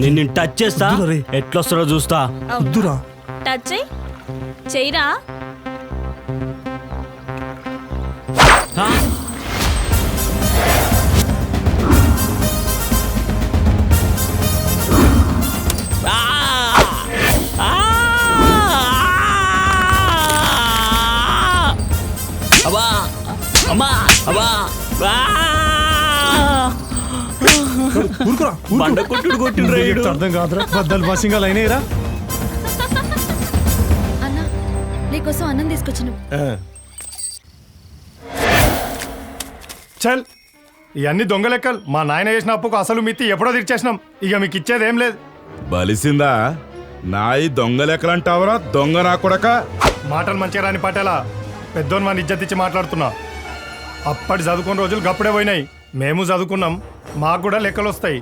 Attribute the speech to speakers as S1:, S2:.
S1: నిన్ను టచ్ చేస్తా ఎట్లొస్తారో చూస్తా.
S2: వద్దురా.
S3: టచ్ చెయ్యరా.
S1: అబ్బా అమ్మా అబ్బా
S2: ఊరుకురా.
S1: బండ కొట్టుడు కొట్టిండ్రు.
S2: అర్థం కాదురా. బద్దలు బసింగాలు అయినాయిరా.
S3: అన్న నీకోసం అన్నం తీసుకొచ్చిన.
S2: చల్, ఇవన్నీ దొంగ లెక్కలు. మా నాయన చేసిన అప్పుకు అసలు మిత్తి ఎప్పుడో తీర్చేసినాం. ఇక మీకు ఇచ్చేదేం లేదు.
S4: బలిసిందా నాయి దొంగ లెక్కలంటావరా దొంగ నా కొడక.
S2: మాటలు మంచిగా రాని పటేలా పెద్దోని మన ఇజ్జత్ ఇచ్చి మాట్లాడుతున్నా. అప్పటి చదువుకున్న రోజులు గప్పుడే పోయినాయి. మేము చదువుకున్నాం, మాకు కూడా లెక్కలు వస్తాయి.